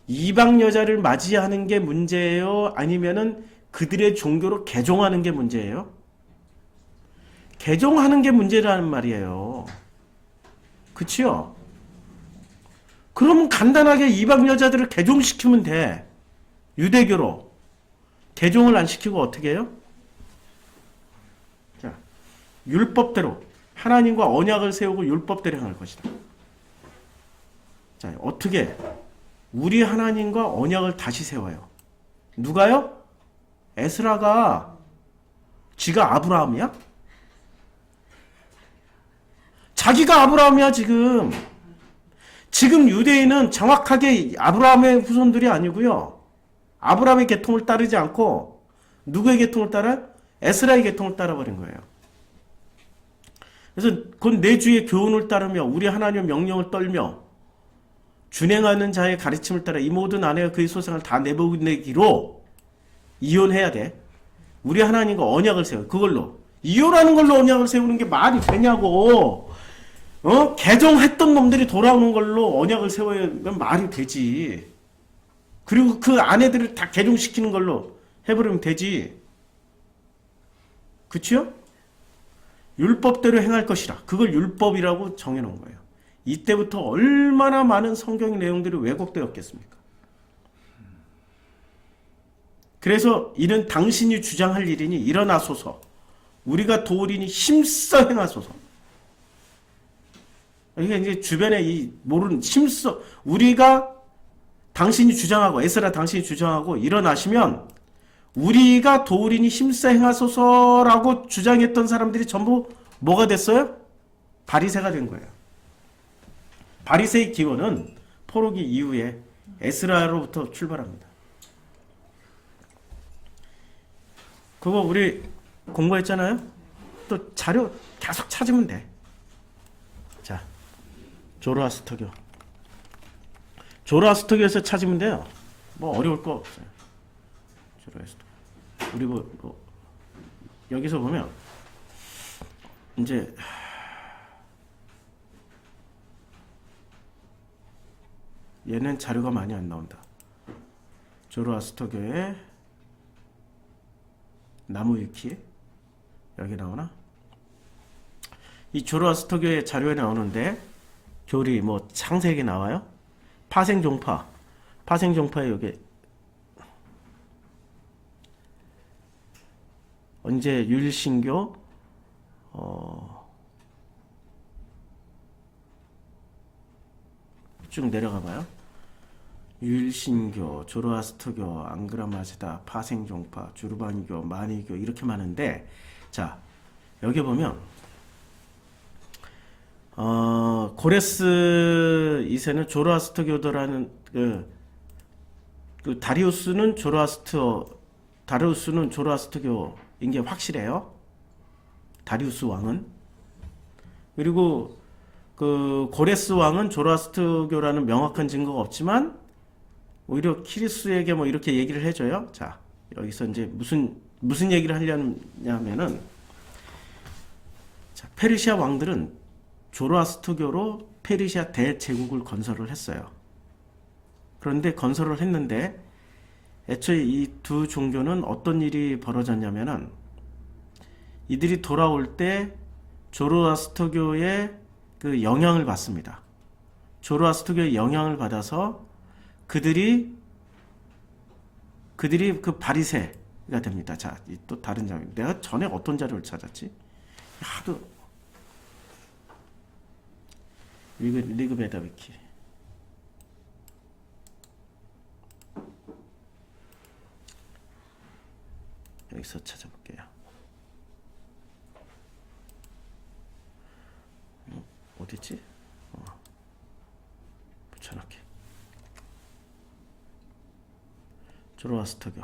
이방 여자를 맞이하는 게 문제예요? 아니면은 그들의 종교로 개종하는 게 문제예요? 개종하는 게 문제라는 말이에요. 그치요? 그러면 간단하게 이방 여자들을 개종시키면 돼. 유대교로. 개종을 안 시키고 어떻게 해요? 자, 율법대로 하나님과 언약을 세우고 율법대로 행할 것이다. 자, 어떻게? 우리 하나님과 언약을 다시 세워요. 누가요? 에스라가. 지가 아브라함이야? 자기가 아브라함이야 지금. 지금 유대인은 정확하게 아브라함의 후손들이 아니고요. 아브라함의 계통을 따르지 않고 누구의 계통을 따라요? 에스라의 계통을 따라버린 거예요. 그래서 그건 내 주의 교훈을 따르며 우리 하나님의 명령을 떨며 준행하는 자의 가르침을 따라 이 모든 아내가 그의 소생을 다 내보내기로 이혼해야 돼. 우리 하나님과 언약을 세워요. 그걸로. 이혼하는 걸로 언약을 세우는 게 말이 되냐고. 개종했던 놈들이 돌아오는 걸로 언약을 세우면 말이 되지. 그리고 그 아내들을 다 개종시키는 걸로 해버리면 되지. 그치요? 율법대로 행할 것이라. 그걸 율법이라고 정해놓은 거예요. 이때부터 얼마나 많은 성경의 내용들이 왜곡되었겠습니까? 그래서 이는 당신이 주장할 일이니 일어나소서. 우리가 도우리니 힘써 행하소서. 그러니까 이제 주변에 이 모르는 힘써 우리가 당신이 주장하고 에스라 당신이 주장하고 일어나시면 우리가 도우리니 힘써 행하소서라고 주장했던 사람들이 전부 뭐가 됐어요? 바리새가 된 거예요. 바리새의 기원은 포로기 이후에 에스라로부터 출발합니다. 그거 우리 공부했잖아요. 또 자료 계속 찾으면 돼. 자, 조로아스터교. 조로아스터교에서 찾으면 돼요. 뭐 어려울 거 없어요. 조로아스터. 우리 여기서 보면 이제 얘는 자료가 많이 안 나온다. 조로아스터교의 나무 위키 여기 나오나? 이 조로아스터교의 자료에 나오는데 교리 뭐 창세기 나와요. 파생종파, 파생종파에 여기 언제 율신교 쭉 내려가 봐요. 율신교, 조로아스터교, 앙그라마지다, 파생종파, 주르바니교, 마니교 이렇게 많은데 자 여기 보면 고레스 2세는 조로아스터교도라는 그 다리우스는 조로아스터교인 게 확실해요. 다리우스 왕은. 그리고 그 고레스 왕은 조로아스터교라는 명확한 증거가 없지만 오히려 키리스에게 뭐 이렇게 얘기를 해줘요. 자 여기서 이제 무슨 얘기를 하려냐면은 자, 페르시아 왕들은 조로아스터교로 페르시아 대제국을 건설을 했어요. 그런데 건설을 했는데 애초에 이 두 종교는 어떤 일이 벌어졌냐면은 이들이 돌아올 때 조로아스터교의 그 영향을 받습니다. 조로아스터교의 영향을 받아서 그들이 그 바리새가 됩니다. 자, 또 다른 자료. 내가 전에 어떤 자료를 찾았지? 하도 리그 베다비키. 여기서 찾아볼게요. 어딨지? 붙여넣기. 조로아스터교.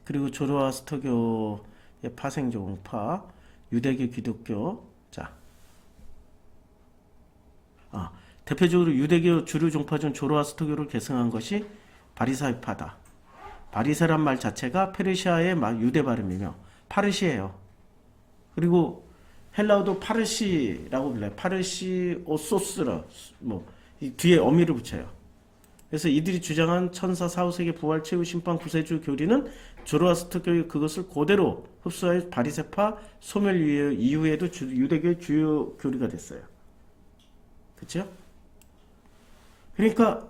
그리고 조로아스터교의 파생종파, 유대교, 기독교. 자, 대표적으로 유대교 주류 종파중 조로아스터교를 계승한 것이 바리사이파다. 바리새란 말 자체가 페르시아의 유대 발음이며 파르시예요. 그리고 헬라어도 파르시라고 불러요. 파르시오소스라 이 뒤에 어미를 붙여요. 그래서 이들이 주장한 천사 4, 5세기 부활 최후 심판 구세주 교리는 조로아스터교의 그것을 그대로 흡수하여 바리새파 소멸 이후에도 유대교의 주요 교리가 됐어요. 그렇죠? 그러니까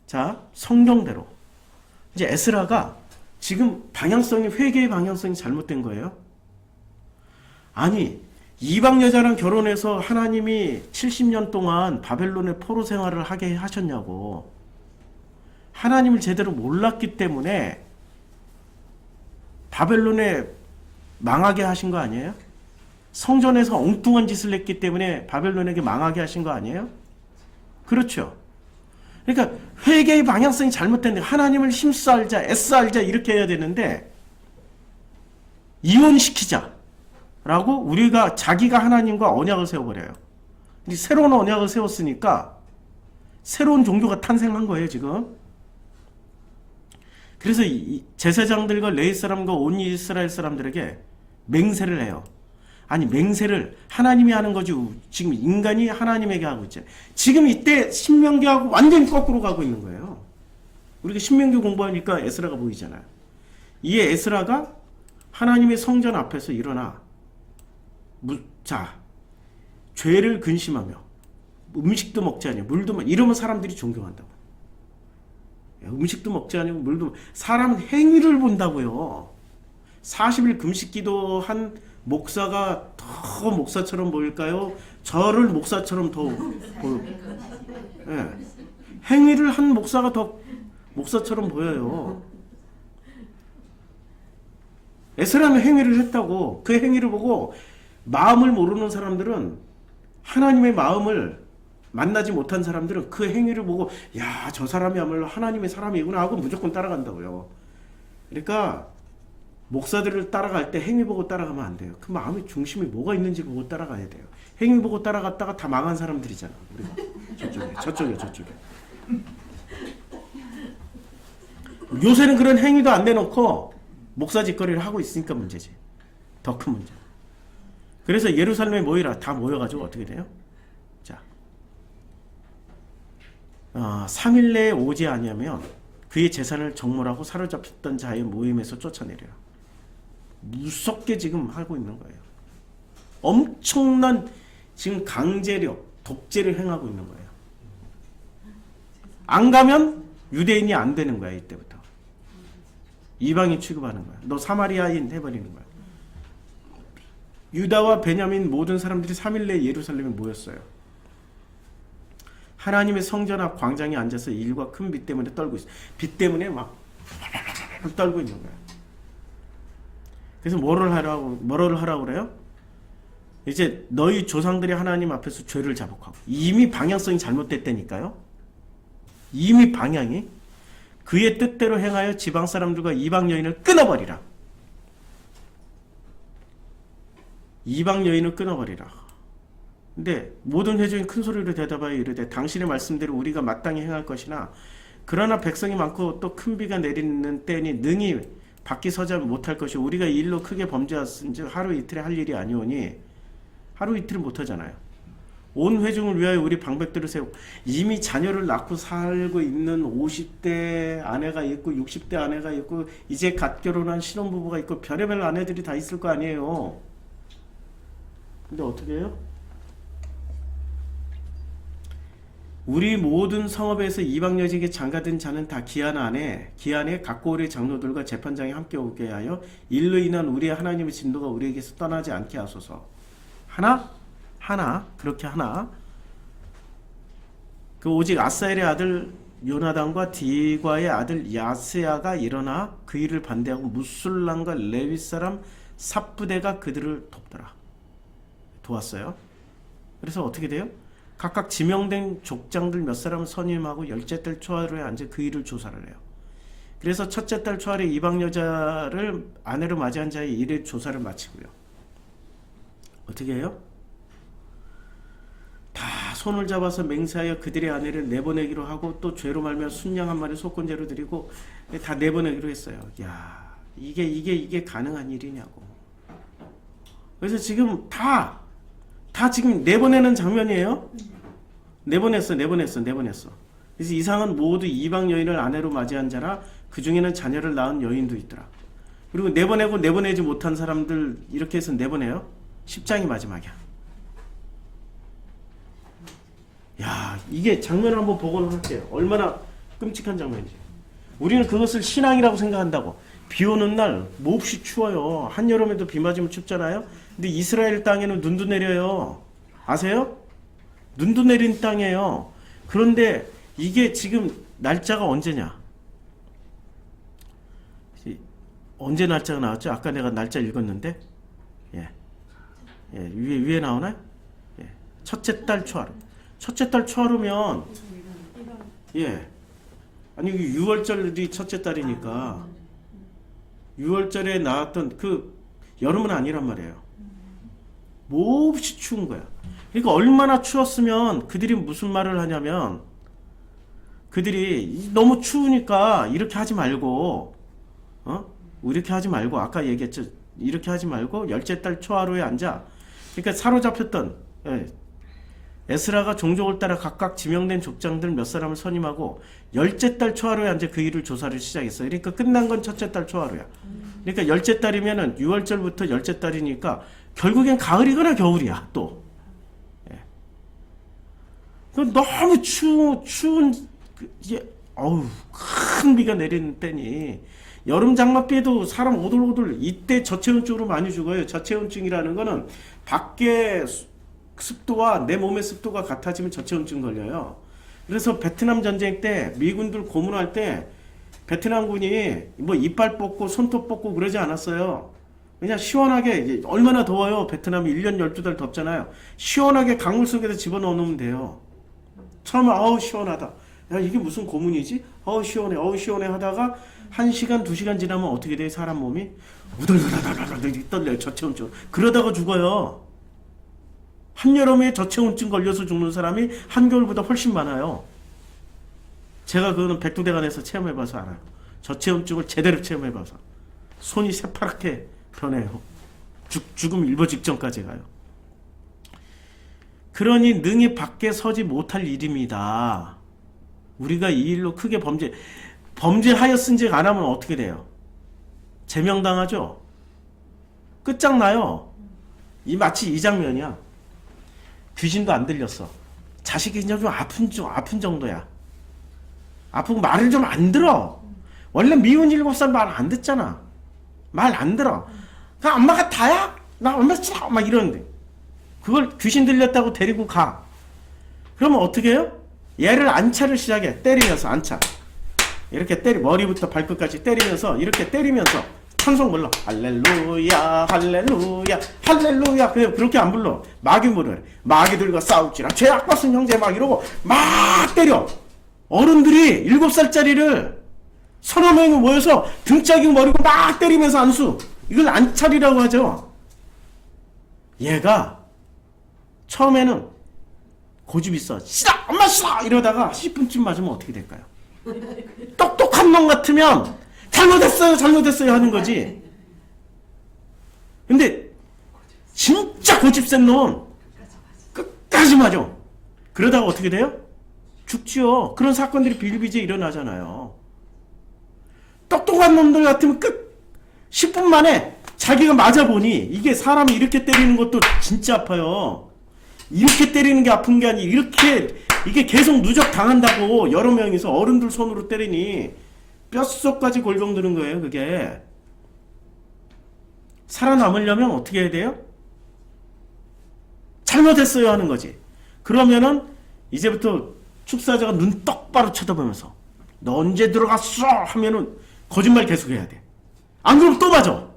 자 성경대로 이제 에스라가 지금 회개의 방향성이 잘못된 거예요. 아니 이방 여자랑 결혼해서 하나님이 70년 동안 바벨론의 포로 생활을 하게 하셨냐고. 하나님을 제대로 몰랐기 때문에 바벨론에 망하게 하신 거 아니에요? 성전에서 엉뚱한 짓을 했기 때문에 바벨론에게 망하게 하신 거 아니에요? 그렇죠. 그러니까 회개의 방향성이 잘못됐는데 하나님을 힘써 알자, 애써 알자 이렇게 해야 되는데 이혼시키자 라고 우리가 자기가 하나님과 언약을 세워버려요. 근데 새로운 언약을 세웠으니까 새로운 종교가 탄생한 거예요 지금. 그래서 제사장들과 레위 사람과 온 이스라엘 사람들에게 맹세를 해요. 아니 맹세를 하나님이 하는 거지 지금 인간이 하나님에게 하고 있죠. 지금 이때 신명기하고 완전히 거꾸로 가고 있는 거예요. 우리가 신명기 공부하니까 에스라가 보이잖아요. 이에 에스라가 하나님의 성전 앞에서 일어나 자 죄를 근심하며 음식도 먹지 않냐 물도 이러면 사람들이 존경한다고. 음식도 먹지 않고 물도 사람은 행위를 본다고요. 40일 금식 기도한 목사가 더 목사처럼 보일까요? 저를 목사처럼 더 행위를 한 목사가 더 목사처럼 보여요. 에스라는 행위를 했다고. 그 행위를 보고 마음을 모르는 사람들은, 하나님의 마음을 만나지 못한 사람들은 그 행위를 보고 야, 저 사람이야말로 하나님의 사람이구나 하고 무조건 따라간다고요. 그러니까 목사들을 따라갈 때 행위 보고 따라가면 안 돼요. 그 마음의 중심이 뭐가 있는지 보고 따라가야 돼요. 행위 보고 따라갔다가 다 망한 사람들이잖아. 우리가 저쪽에. 요새는 그런 행위도 안 내놓고 목사 짓거리를 하고 있으니까 문제지. 더 큰 문제. 그래서 예루살렘에 모이라. 다 모여가지고 어떻게 돼요? 자, 3일 내에 오지 아니하면 그의 재산을 정몰하고 사로잡혔던 자의 모임에서 쫓아내려라. 무섭게 지금 하고 있는 거예요. 엄청난 지금 강제력, 독재를 행하고 있는 거예요. 안 가면 유대인이 안 되는 거야. 이때부터 이방인 취급하는 거야. 너 사마리아인 해버리는 거야. 유다와 베냐민 모든 사람들이 3일 내에 예루살렘에 모였어요. 하나님의 성전 앞 광장에 앉아서 일과 큰 비 때문에 떨고 있어요. 비 때문에 막 떨고 있는 거야. 그래서 뭐를 하라고 그래요? 이제 너희 조상들이 하나님 앞에서 죄를 자복하고, 이미 방향성이 잘못됐다니까요. 이미 방향이 그의 뜻대로 행하여 지방 사람들과 이방 여인을 끊어버리라. 이방 여인을 끊어버리라. 근데 모든 회중이 큰 소리로 대답하여 이르되 당신의 말씀대로 우리가 마땅히 행할 것이나 그러나 백성이 많고 또 큰 비가 내리는 때니 능히 밖에 서지 못할 것이 우리가 이 일로 크게 범죄하신즉 하루 이틀에 할 일이 아니오니. 하루 이틀은 못하잖아요. 온 회중을 위하여 우리 방백들을 세우고, 이미 자녀를 낳고 살고 있는 50대 아내가 있고 60대 아내가 있고 이제 갓 결혼한 신혼부부가 있고 별의별 아내들이 다 있을 거 아니에요. 근데 어떻게 해요? 우리 모든 성읍에서 이방 여직에 장가든 자는 다 기한 안에 각고의 장로들과 재판장이 함께 오게 하여 일로 인한 우리의 하나님의 진도가 우리에게서 떠나지 않게 하소서. 그렇게 하나. 그 오직 아사엘의 아들 요나단과 디과의 아들 야스야가 일어나 그 일을 반대하고 무술람과 레위 사람 삽부대가 그들을 도왔어요. 그래서 어떻게 돼요? 각각 지명된 족장들 몇 사람을 선임하고 열째 달 초하루에 앉아 그 일을 조사를 해요. 그래서 첫째 달 초하루에 이방 여자를 아내로 맞이한 자의 일의 조사를 마치고요. 어떻게 해요? 다 손을 잡아서 맹세하여 그들의 아내를 내보내기로 하고 또 죄로 말미암아 순양 한 마리 속건제로 드리고 다 내보내기로 했어요. 야, 이게 가능한 일이냐고. 그래서 지금 다 지금 내보내는 장면이에요. 내보냈어. 그래서 이상은 모두 이방 여인을 아내로 맞이한 자라 그 중에는 자녀를 낳은 여인도 있더라. 그리고 내보내고 내보내지 못한 사람들 이렇게 해서 내보내요. 10장이 마지막이야. 야, 이게 장면을 한번 보고는 할게요. 얼마나 끔찍한 장면인지. 우리는 그것을 신앙이라고 생각한다고. 비 오는 날 몹시 추워요. 한여름에도 비 맞으면 춥잖아요. 근데 이스라엘 땅에는 눈도 내려요. 아세요? 눈도 내린 땅이에요. 그런데 이게 지금 날짜가 언제냐? 언제 날짜가 나왔죠? 아까 내가 날짜 읽었는데, 위에 나오나요? 첫째 달 초하루. 첫째 달 초하루면, 아니 6월절이 첫째 달이니까 6월절에 나왔던 그 여름은 아니란 말이에요. 몹시 추운 거야. 그러니까 얼마나 추웠으면 그들이 무슨 말을 하냐면, 그들이 너무 추우니까 이렇게 하지 말고, 이렇게 하지 말고, 아까 얘기했죠. 이렇게 하지 말고 열째 달 초하루에 앉아. 그러니까 사로잡혔던 에스라가 종족을 따라 각각 지명된 족장들 몇 사람을 선임하고 열째 달 초하루에 앉아 그 일을 조사를 시작했어요. 그러니까 끝난 건 첫째 달 초하루야. 그러니까 열째 달이면은 6월절부터 열째 달이니까 결국엔 가을이거나 겨울이야. 또 너무 추운 큰 비가 내리는 때니, 여름 장맛비에도 사람 오돌오돌, 이때 저체온증으로 많이 죽어요. 저체온증이라는 거는 밖에 습도와 내 몸의 습도가 같아지면 저체온증 걸려요. 그래서 베트남 전쟁 때 미군들 고문할 때 베트남군이 뭐 이빨 뽑고 손톱 뽑고 그러지 않았어요. 그냥 시원하게, 이제 얼마나 더워요. 베트남이 1년 12달 덥잖아요. 시원하게 강물 속에다 집어넣으면 돼요. 처음에 어우 시원하다. 야 이게 무슨 고문이지? 어우 시원해 하다가 1시간 2시간 지나면 어떻게 돼? 사람 몸이 우덜덜덜덜 떨려요. 저체온증. 그러다가 죽어요. 한여름에 저체온증 걸려서 죽는 사람이 한겨울보다 훨씬 많아요. 제가 그거는 백두대간에서 체험해봐서 알아요. 저체온증을 제대로 체험해봐서 손이 새파랗게 변해요. 죽음 일보 직전까지 가요. 그러니 능히 밖에 서지 못할 일입니다. 우리가 이 일로 크게 범죄하였은즉 안 하면 어떻게 돼요? 제명당하죠? 끝장나요. 마치 이 장면이야. 귀신도 안 들렸어. 자식이 그냥 좀 아픈 정도야. 아프고 말을 좀 안 들어. 원래 미운 7살 말 안 듣잖아. 말 안 들어. 그냥 엄마가 다야? 나 엄마 싫어. 막 이러는데. 그걸 귀신 들렸다고 데리고 가. 그러면 어떻게 해요? 얘를 안차를 시작해. 때리면서 안차. 이렇게 머리부터 발끝까지 때리면서 이렇게 때리면서 찬송 불러. 할렐루야 할렐루야 할렐루야. 그렇게 안 불러. 마귀 부르래. 마귀들과 싸우지라 죄악 벗은 형제 막 이러고 막 때려. 어른들이 7살짜리를 서너 명이 모여서 등짝이 머리고 막 때리면서 안수. 이걸 안찰이라고 하죠. 얘가 처음에는 고집 있어. 싫어! 엄마 싫어! 이러다가 10분쯤 맞으면 어떻게 될까요? 똑똑한 놈 같으면 잘못했어요 하는 거지. 근데 진짜 고집 센 놈은 끝까지 맞아. 그러다가 어떻게 돼요? 죽지요. 그런 사건들이 비일비재에 일어나잖아요. 똑똑한 놈들 같으면 10분 만에 자기가 맞아보니 이게 사람이 이렇게 때리는 것도 진짜 아파요. 이렇게 때리는 게 아픈 게 아니고 이게 계속 누적 당한다고 여러 명이서 어른들 손으로 때리니 뼛속까지 골병 드는 거예요. 그게 살아남으려면 어떻게 해야 돼요? 잘못했어요 하는 거지. 그러면은 이제부터 축사자가 눈 똑바로 쳐다보면서 너 언제 들어갔어? 하면은 거짓말 계속 해야 돼. 안 그러면 또 맞아.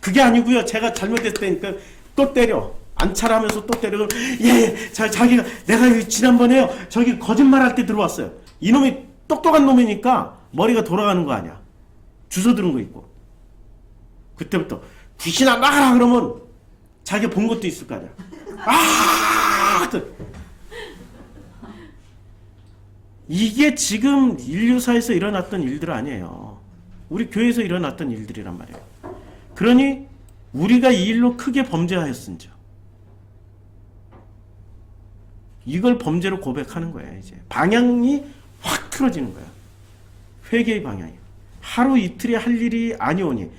그게 아니고요. 제가 잘못했다니까 또 때려. 안찰하면서 또 때려. 자기가 내가 지난번에요. 저기 거짓말할 때 들어왔어요. 이놈이 똑똑한 놈이니까 머리가 돌아가는 거 아니야. 주워 들은 거 있고. 그때부터 귀신아 나가라 그러면 자기가 본 것도 있을 거 아니야. 이게 지금 인류사에서 일어났던 일들 아니에요. 우리 교회에서 일어났던 일들이란 말이에요. 그러니 우리가 이 일로 크게 범죄하였은즉 이걸 범죄로 고백하는 거예요. 이제 방향이 확 틀어지는 거야. 회개의 방향이. 하루 이틀에 할 일이 아니오니.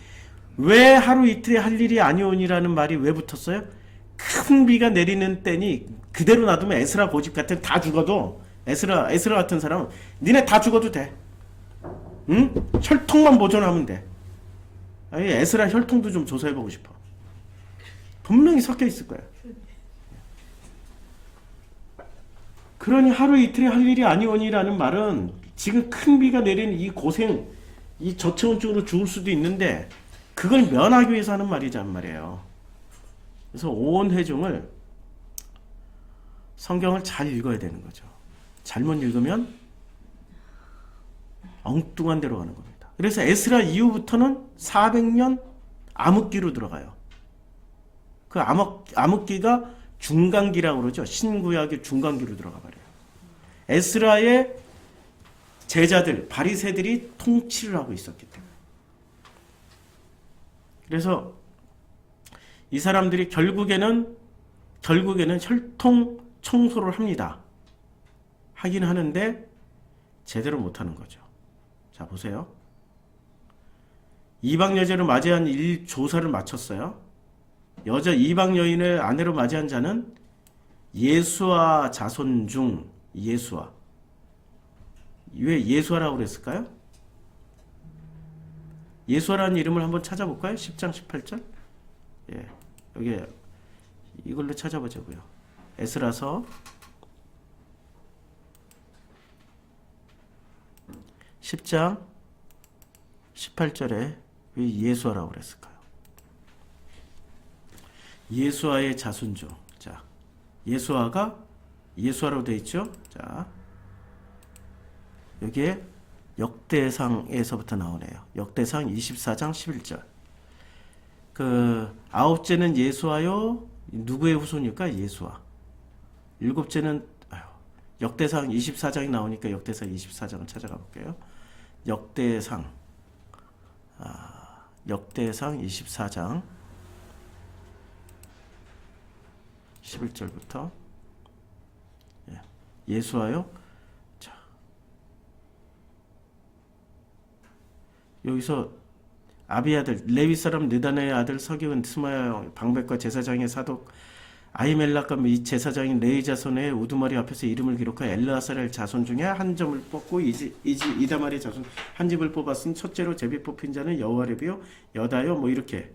왜 하루 이틀에 할 일이 아니오니라는 말이 왜 붙었어요? 큰 비가 내리는 때니 그대로 놔두면 에스라 고집 같은 다 죽어도 에스라 같은 사람은 니네 다 죽어도 돼. 응? 혈통만 보존하면 돼. 아니, 에스라 혈통도 좀 조사해보고 싶어. 분명히 섞여 있을 거야. 그러니 하루 이틀에 할 일이 아니오니라는 말은 지금 큰 비가 내리는 이 고생, 이 저체온증으로 죽을 수도 있는데 그걸 면하기 위해서 하는 말이란 말이에요. 그래서 온 회중을 성경을 잘 읽어야 되는 거죠. 잘못 읽으면 엉뚱한 데로 가는 겁니다. 그래서 에스라 이후부터는 400년 암흑기로 들어가요. 그 암흑기가 중간기라고 그러죠. 신구약의 중간기로 들어가 버려요. 에스라의 제자들, 바리새들이 통치를 하고 있었기 때문에. 그래서 이 사람들이 결국에는 혈통 청소를 합니다. 하긴 하는데 제대로 못하는 거죠. 자 보세요. 이방 여자를 맞이한 일 조사를 마쳤어요. 이방 여인을 아내로 맞이한 자는 예수와 자손 중 예수와. 왜 예수아라고 그랬을까요? 예수아라는 이름을 한번 찾아볼까요? 10장 18절. 예, 여기 이걸로 찾아보자고요. 에스라서 10장 18절에 왜 예수아라고 그랬을까요? 예수아의 자손 중. 자, 예수아가 예수아로 되어 있죠. 자, 여기에 역대상에서부터 나오네요. 역대상 24장 11절. 그 아홉째는 예수아요. 누구의 후손일까? 예수아. 일곱째는 역대상 24장이 나오니까 역대상 24장을 찾아가 볼게요. 역대상 24장 11절부터 예수아요. 자, 여기서 아비아들 레위 사람 느다나의 아들 서기은 스마야 방백과 제사장의 사독 아히멜락과 이 제사장인 레위 자손의 우두머리 앞에서 이름을 기록하여 엘르아살의 자손 중에 한 점을 뽑고 이다말의 자손 한 집을 뽑았으니 첫째로 제비 뽑힌 자는 여호와레비요 여다요 뭐 이렇게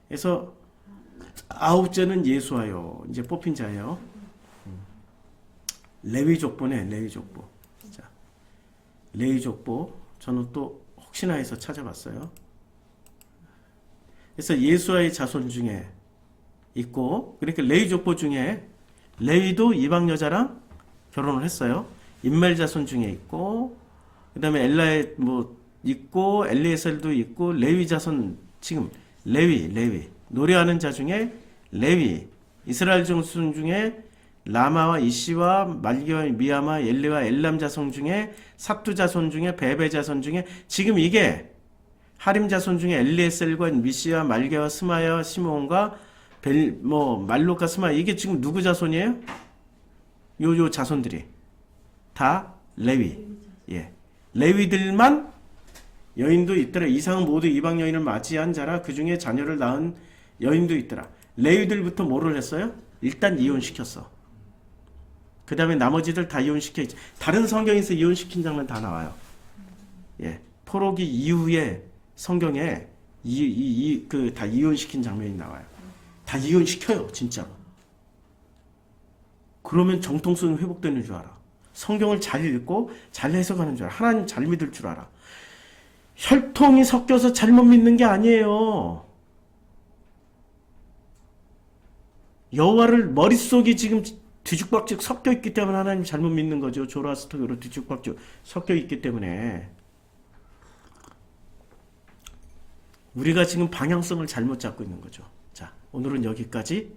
해서 아홉째는 예수아요. 이제 뽑힌 자예요. 레위 족보네. 레위 족보. 자, 레위 족보 저는 또 혹시나 해서 찾아봤어요. 그래서 예수아의 자손 중에 있고, 그러니까 레위 족보 중에 레위도 이방 여자랑 결혼을 했어요. 인멜 자손 중에 있고, 그 다음에 엘라에 뭐 있고, 엘리에셀도 있고, 레위 자손 지금 레위 노래하는 자 중에 레위 이스라엘 자손 중에 라마와 이시와 말기와 미야마 엘리와 엘람 자손 중에 삽두 자손 중에 베베 자손 중에 지금 이게 하림 자손 중에 엘리에셀과 미시와 말게와 스마야와 시므온과 말로카 스마 이게 지금 누구 자손이에요? 요 자손들이 다 레위. 예. 레위들만 여인도 있더라. 이상은 모두 이방 여인을 맞이한 자라 그 중에 자녀를 낳은 여인도 있더라. 레위들부터 뭐를 했어요? 일단 이혼시켰어. 그 다음에 나머지들 다 이혼시켜. 다른 성경에서 이혼시킨 장면 다 나와요. 예. 포로기 이후에 성경에 다 이혼시킨 장면이 나와요. 다 이혼시켜요, 진짜로. 그러면 정통성이 회복되는 줄 알아. 성경을 잘 읽고 잘 해석하는 줄 알아. 하나님 잘 믿을 줄 알아. 혈통이 섞여서 잘못 믿는 게 아니에요. 여호와를 머릿속이 지금 뒤죽박죽 섞여 있기 때문에 하나님 잘못 믿는 거죠. 조라스터교로 뒤죽박죽 섞여 있기 때문에 우리가 지금 방향성을 잘못 잡고 있는 거죠. 자, 오늘은 여기까지.